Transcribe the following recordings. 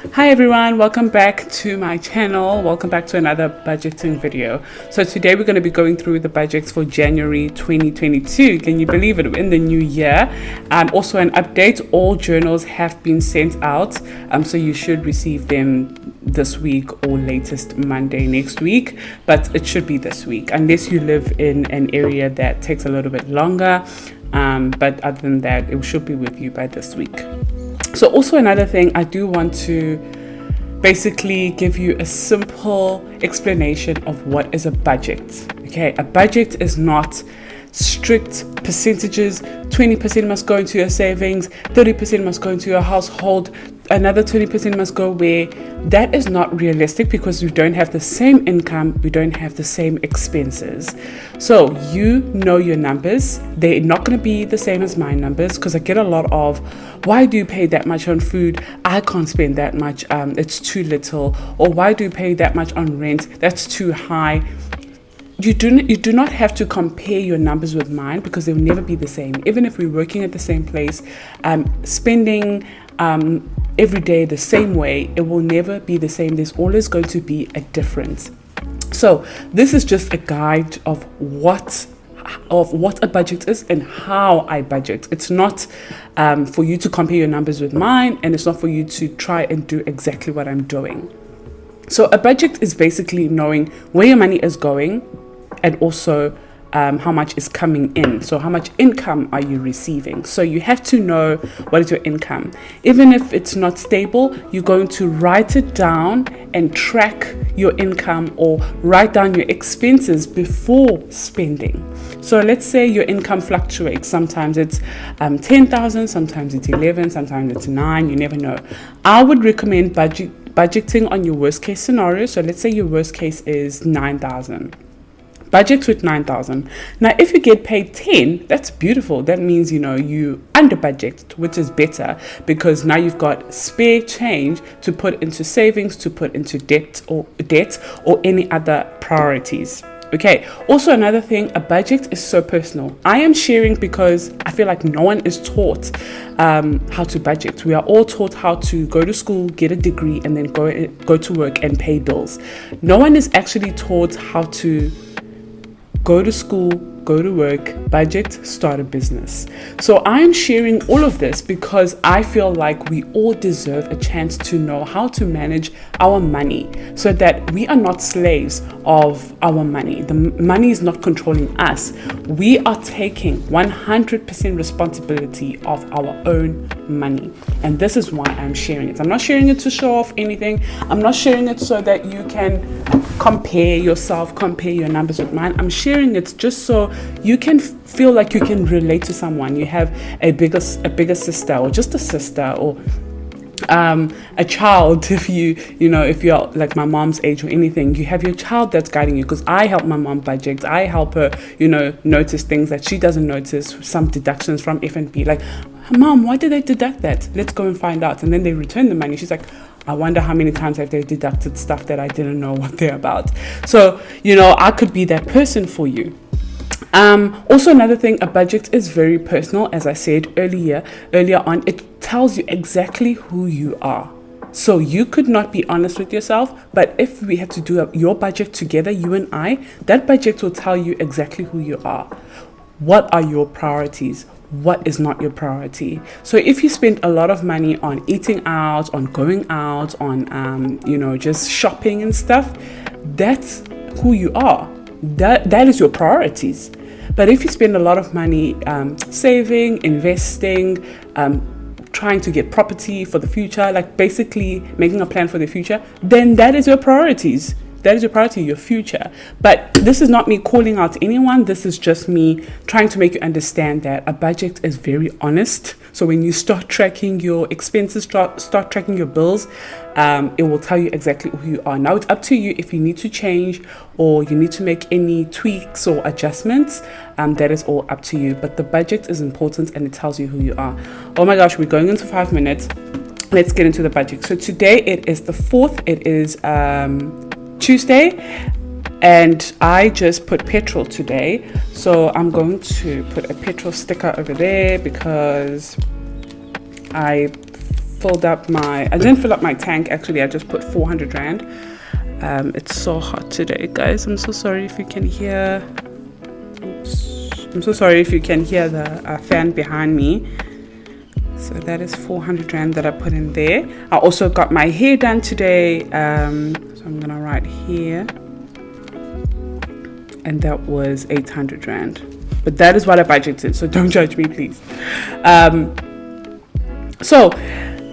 Hi everyone, welcome back to my channel. Welcome back to another budgeting video. So today we're going to be going through the budgets for January 2022. Can you believe it? We're in the new year. Also an update, all journals have been sent out. So you should receive them this week or latest Monday next week, but it should be this week unless you live in an area that takes a little bit longer. But other than that, it should be with you by this week. So also another thing, I do want to basically give you a simple explanation of what is a budget. Okay, a budget is not strict percentages. 20% must go into your savings, 30% must go into your household, another 20% must go where. That is not realistic because we don't have the same income, we don't have the same expenses. So you know your numbers. They're not going to be the same as my numbers, because I get a lot of, why do you pay that much on food? I can't spend that much, it's too little. Or why do you pay that much on rent? That's too high. You do not have to compare your numbers with mine, because they will never be the same. Even if we're working at the same place, spending every day the same way, it will never be the same. There's always going to be a difference. So this is just a guide of what a budget is and how I budget. It's not for you to compare your numbers with mine, and it's not for you to try and do exactly what I'm doing. So a budget is basically knowing where your money is going, and also how much is coming in. So how much income are you receiving? So you have to know what is your income. Even if it's not stable, you're going to write it down and track your income, or write down your expenses before spending. So let's say your income fluctuates. Sometimes it's 10,000, sometimes it's 11, sometimes it's 9, you never know. I would recommend budgeting on your worst case scenario. So let's say your worst case is 9,000. Budget with 9,000. Now, if you get paid 10, that's beautiful. That means, you under budget, which is better, because now you've got spare change to put into savings, to put into debt or any other priorities. Okay. Also, another thing, a budget is so personal. I am sharing because I feel like no one is taught how to budget. We are all taught how to go to school, get a degree, and then go to work and pay bills. No one is actually taught how to go to school, go to work, budget, start a business. So I'm sharing all of this because I feel like we all deserve a chance to know how to manage our money, so that we are not slaves of our money. The money is not controlling us. We are taking 100% responsibility of our own money. And this is why I'm sharing it. I'm not sharing it to show off anything. I'm not sharing it so that you can compare your numbers with mine. I'm sharing it just so you can feel like you can relate to someone. You have a bigger sister, or just a sister, or a child. If you're like my mom's age or anything, you have your child that's guiding you. Because I help my mom budget. I help her, notice things that she doesn't notice. Some deductions from F&B, like, Mom, why did they deduct that? Let's go and find out. And then they return the money. She's like, I wonder how many times have they deducted stuff that I didn't know what they're about. So, I could be that person for you. Also, another thing, a budget is very personal. As I said earlier on, it tells you exactly who you are. So you could not be honest with yourself, but if we have to do your budget together, you and I, that budget will tell you exactly who you are. What are your priorities? What is not your priority? So if you spend a lot of money on eating out, on going out, on just shopping and stuff, that's who you are. That is your priorities. But if you spend a lot of money saving, investing, trying to get property for the future, like basically making a plan for the future, then that is your priorities. That is your priority, your future. But this is not me calling out anyone. This is just me trying to make you understand that a budget is very honest. So when you start tracking your expenses, start tracking your bills, it will tell you exactly who you are. Now it's up to you if you need to change or you need to make any tweaks or adjustments. That is all up to you. But the budget is important and it tells you who you are. Oh my gosh, we're going into 5 minutes. Let's get into the budget. So today it is the 4th. It is Tuesday, and I just put petrol today, so I'm going to put a petrol sticker over there because I filled up my, I didn't fill up my tank actually, I just put 400 rand. It's so hot today, guys. I'm so sorry if you can hear, I'm so sorry if you can hear the fan behind me. So that is 400 rand that I put in there. I also got my hair done today. So I'm gonna write here. And that was 800 rand. But that is what I budgeted, so don't judge me, please. So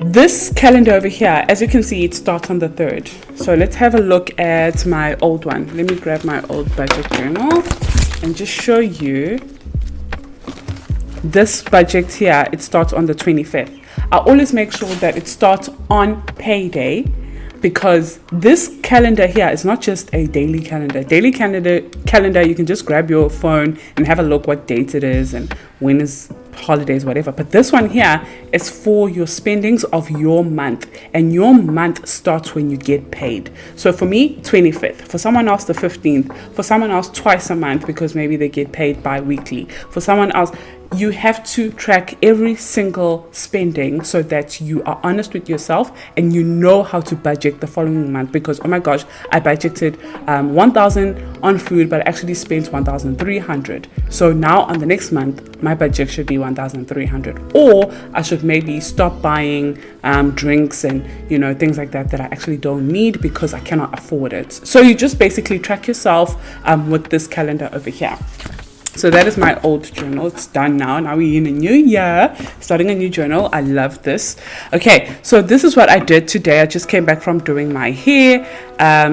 this calendar over here, as you can see, it starts on the 3rd. So let's have a look at my old one. Let me grab my old budget journal and just show you. This budget here, it starts on the 25th. I always make sure that it starts on payday, because this calendar here is not just a daily calendar. Daily calendar, you can just grab your phone and have a look what date it is and when is holidays, whatever. But this one here is for your spendings of your month, and your month starts when you get paid. So for me, 25th. For someone else, the 15th. For someone else, twice a month, because maybe they get paid bi-weekly. For someone else, you have to track every single spending so that you are honest with yourself and you know how to budget the following month. Because, oh my gosh, I budgeted 1,000 on food, but I actually spent 1,300. So now on the next month, my budget should be 1,300. Or I should maybe stop buying drinks and, you know, things like that I actually don't need because I cannot afford it. So you just basically track yourself with this calendar over here. So that is my old journal. It's done now. Now we're in a new year, starting a new journal. I love this. Okay, so this is what I did today. I just came back from doing my hair.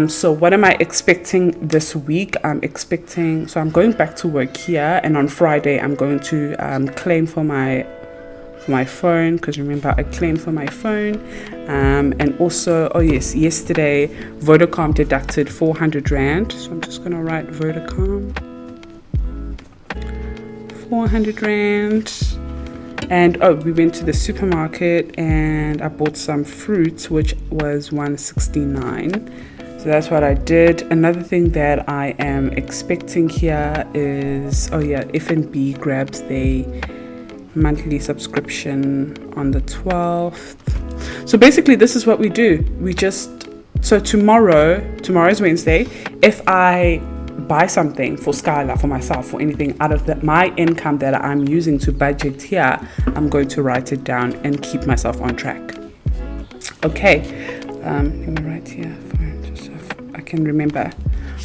So what am I expecting this week? I'm going back to work here, and on Friday I'm going to claim for my phone, because remember I claimed for my phone. And also, oh yes, yesterday Vodacom deducted 400 rand. So I'm just gonna write Vodacom. 400 rand. And oh, we went to the supermarket and I bought some fruit, which was 169. So that's what I did. Another thing that I am expecting here is, oh yeah, F&B grabs their monthly subscription on the 12th. So basically this is what we do. So tomorrow's Wednesday, if I buy something for Skylar, for myself, for anything out of my income that I'm using to budget here, I'm going to write it down and keep myself on track. Okay, let me write here just so I can remember.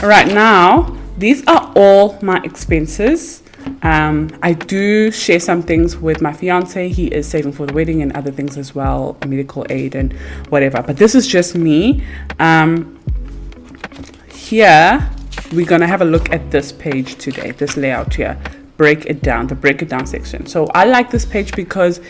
All right, now these are all my expenses. I do share some things with my fiance. He is saving for the wedding and other things as well, medical aid and whatever, but this is just me. Here we're going to have a look at this page today, this layout here, the break it down section. So I like this page because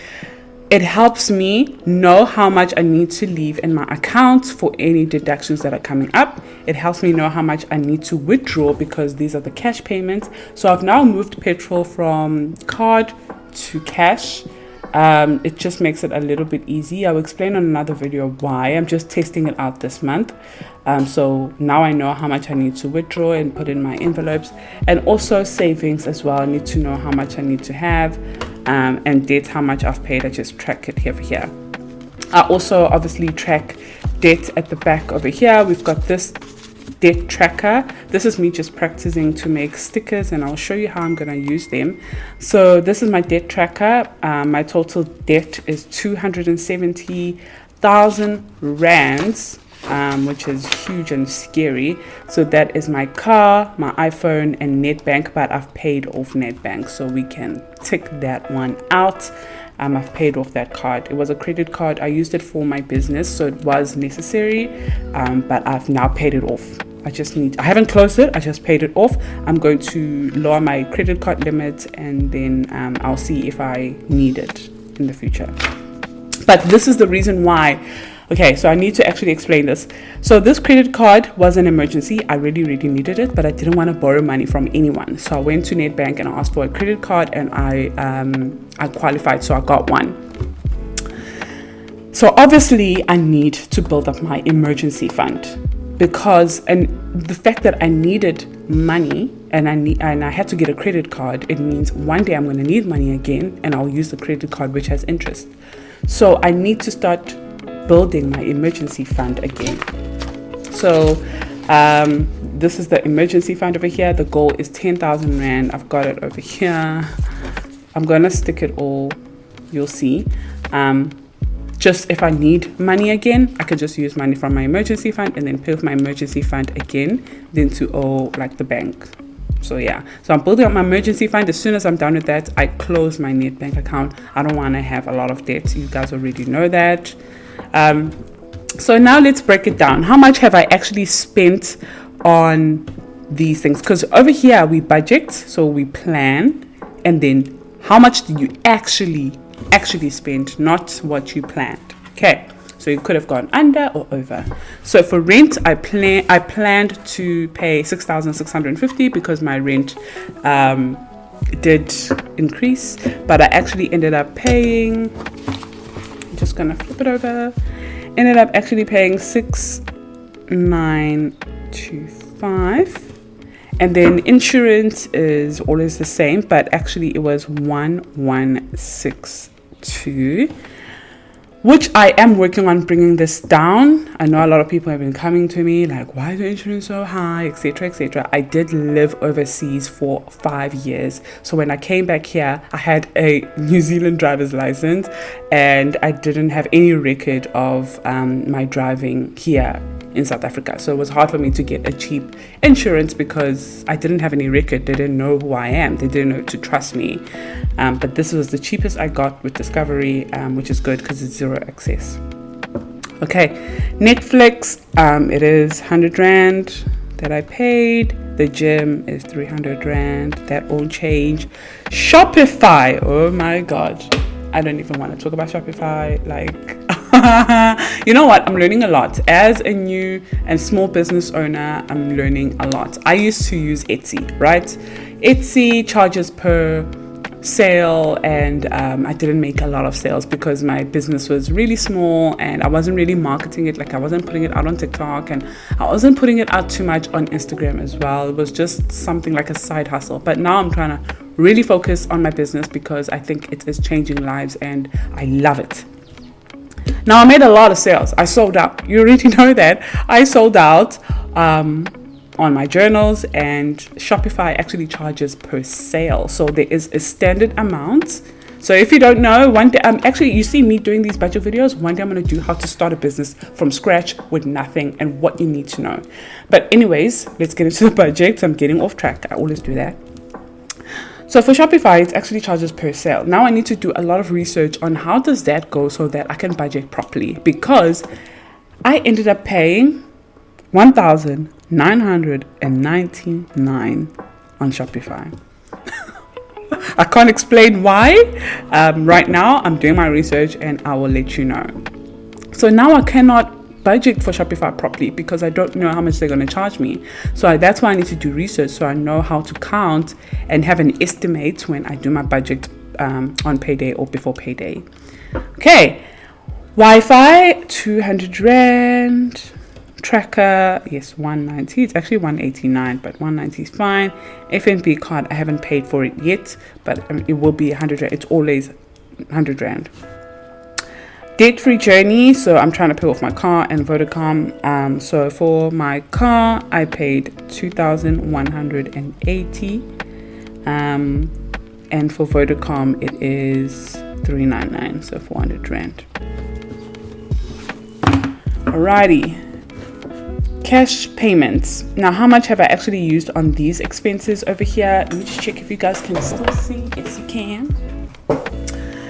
it helps me know how much I need to leave in my account for any deductions that are coming up. It helps me know how much I need to withdraw because these are the cash payments. So I've now moved petrol from card to cash. It just makes it a little bit easy. I'll explain on another video why. I'm just testing it out this month. So now I know how much I need to withdraw and put in my envelopes, and also savings as well. I need to know how much I need to have, and debt, how much I've paid. I just track it here. I also obviously track debt at the back over here. We've got this debt tracker. This is me just practicing to make stickers, and I'll show you how I'm going to use them. So this is my debt tracker. My total debt is 270,000 rands, which is huge and scary. So that is my car, my iPhone, and Netbank, but I've paid off Netbank, so we can tick that one out. I've paid off that card. It was a credit card. I used it for my business, so it was necessary, but I've now paid it off. I haven't closed it, I just paid it off. I'm going to lower my credit card limit, and then I'll see if I need it in the future. But this is the reason why. Okay, so I need to actually explain this. So this credit card was an emergency. I really needed it, but I didn't want to borrow money from anyone. So I went to Netbank and I asked for a credit card, and I qualified, so I got one. So obviously I need to build up my emergency fund, because the fact that I needed money and I had to get a credit card, it means one day I'm going to need money again, and I'll use the credit card, which has interest. So I need to start building my emergency fund again. So this is the emergency fund over here. The goal is 10,000 Rand. I've got it over here. I'm gonna stick it all, you'll see. Just if I need money again, I could just use money from my emergency fund and then pay off my emergency fund again, then to owe like the bank. So yeah, so I'm building up my emergency fund. As soon as I'm done with that, I close my net bank account. I don't want to have a lot of debt. You guys already know that. So now let's break it down. How much have I actually spent on these things? Because over here we budget, so we plan, and then how much do you actually spend, not what you planned. Okay, so you could have gone under or over. So for rent, I planned to pay 6,650 because my rent did increase, but I actually ended up paying, I'm just gonna flip it over, ended up actually paying 6,925. And then insurance is always the same, but actually it was 1,162, which I am working on bringing this down. I know a lot of people have been coming to me like, why is the insurance so high, etc., etc. I did live overseas for 5 years. So when I came back here, I had a New Zealand driver's license and I didn't have any record of my driving here in South Africa. So it was hard for me to get a cheap insurance because I didn't have any record. They didn't know who I am. They didn't know to trust me. But this was the cheapest I got with Discovery, which is good because it's 0 access. Okay, Netflix, it is 100 Rand that I paid. The gym is 300 Rand. That won't change. Shopify, oh my God. I don't even want to talk about Shopify. Like, you know what? I'm learning a lot. As a new and small business owner, I'm learning a lot. I used to use Etsy, right? Etsy charges per sale, and I didn't make a lot of sales because my business was really small and I wasn't really marketing it. Like, I wasn't putting it out on TikTok and I wasn't putting it out too much on Instagram as well. It was just something like a side hustle. But now I'm trying to really focus on my business because I think it is changing lives and I love it. Now, I made a lot of sales. I sold out. You already know that. I sold out on my journals, and Shopify actually charges per sale. So there is a standard amount. So if you don't know, one day, actually, you see me doing these budget videos. One day I'm going to do how to start a business from scratch with nothing and what you need to know. But anyways, let's get into the budget. I'm getting off track. I always do that. So for Shopify, it actually charges per sale. Now I need to do a lot of research on how does that go so that I can budget properly, because I ended up paying 1,999 on Shopify. I can't explain why. Right now, I'm doing my research and I will let you know. So now I cannot budget for Shopify properly because I don't know how much they're going to charge me. So that's why I need to do research so I know how to count and have an estimate when I do my budget on payday or before payday. Okay, Wi-Fi 200 Rand, tracker, yes, 190. It's actually 189, but 190 is fine. FNB card, I haven't paid for it yet, but it will be 100 Rand. It's always 100 Rand. Debt-free journey, so I'm trying to pay off my car and Vodacom. So for my car, I paid 2,180, and for Vodacom it is 399, so 400 Rand. Alrighty, cash payments. Now, how much have I actually used on these expenses over here? Let me just check if you guys can still see. Yes, you can.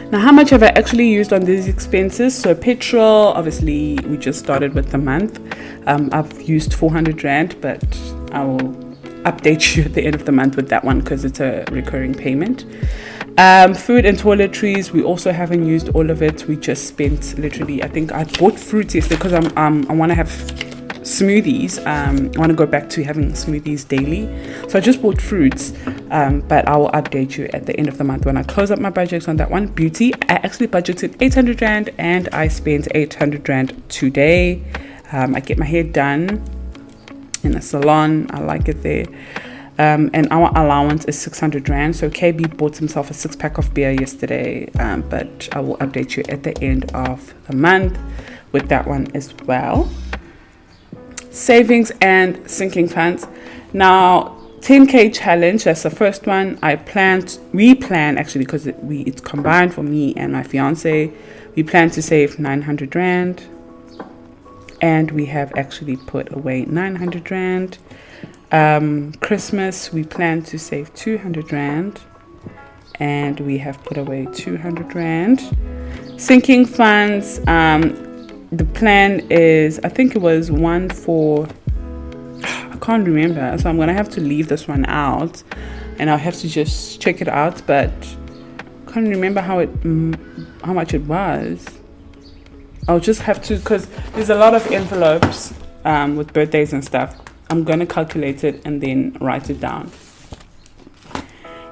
Now, how much have I actually used on these expenses? So petrol, obviously, we just started with the month. I've used 400 Rand, but I will update you at the end of the month with that one because it's a recurring payment. Food and toiletries, we also haven't used all of it. We just spent literally, I think I bought fruits yesterday because I want to have smoothies. I want to go back to having smoothies daily, so I just bought fruits, but I will update you at the end of the month when I close up my budgets on that one. Beauty, I actually budgeted 800 Rand and I spent 800 Rand today. I get my hair done in a salon. I like it there. and our allowance is 600 rand. So KB bought himself a 6-pack of beer yesterday, but I will update you at the end of the month with that one as well. Savings and sinking funds. Now 10k challenge, that's the first one. We plan actually, because it's combined for me and my fiance. We plan to save 900 rand, and we have actually put away 900 rand. Christmas, we plan to save 200 rand, and we have put away 200 rand. Sinking funds, the plan is, I think it was one for, I can't remember, so I'm gonna have to leave this one out, and I'll have to just check it out, but I can't remember how much it was. I'll just have to, because there's a lot of envelopes with birthdays and stuff. I'm gonna calculate it and then write it down.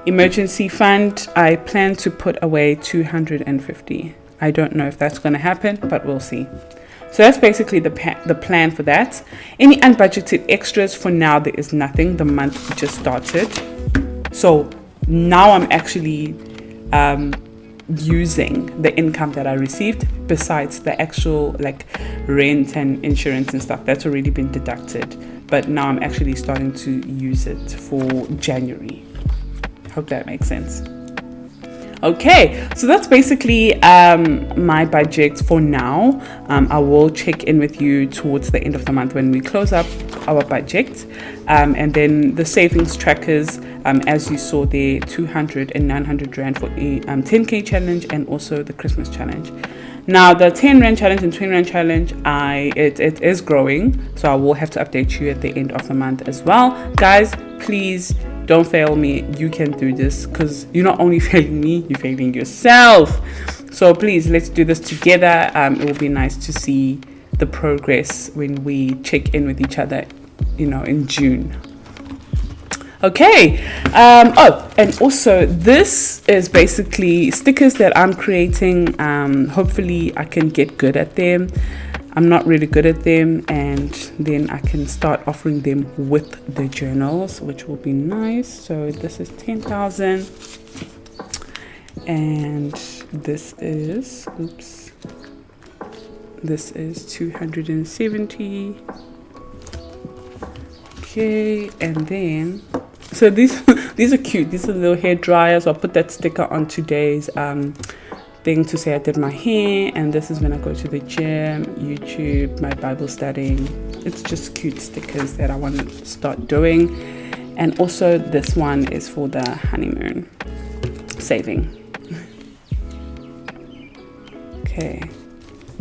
Emergency fund, I plan to put away 250. I don't know if that's gonna happen, but we'll see. So that's basically the plan for that. Any unbudgeted extras, for now there is nothing. The month just started, so now I'm actually using the income that I received, besides the actual like rent and insurance and stuff that's already been deducted, but now I'm actually starting to use it for January. Hope that makes sense. Okay, so that's basically my budget for now. I will check in with you towards the end of the month when we close up our budget, and then the savings trackers, as you saw there, 200 and 900 rand for a 10k challenge, and also the Christmas challenge. Now the 10 rand challenge and 20 rand challenge, it is growing, so I will have to update you at the end of the month as well. Guys, please don't fail me. You can do this, because you're not only failing me, you're failing yourself. So please, let's do this together. It will be nice to see the progress when we check in with each other, you know, in June. Okay, oh, and also this is basically stickers that I'm creating. Hopefully I can get good at them. I'm not really good at them, and then I can start offering them with the journals, which will be nice. So this is 10,000, and this is, oops, this is 270. Okay, and then, so these are cute. These are little hair dryers. I'll put that sticker on today's thing to say I did my hair, and this is when I go to the gym, YouTube, my Bible studying. It's just cute stickers that I want to start doing. And also this one is for the honeymoon saving. Okay,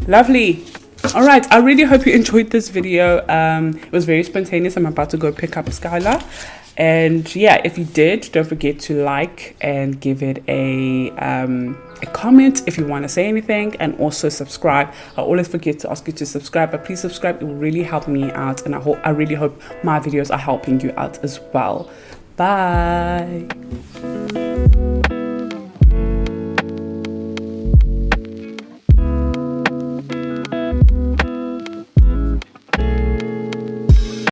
lovely. All right, I really hope you enjoyed this video. It was very spontaneous. I'm about to go pick up Skylar, and yeah, if you did, don't forget to like and give it a comment if you want to say anything, and also subscribe. I always forget to ask you to subscribe, but please subscribe. It will really help me out, and I really hope my videos are helping you out as well. Bye.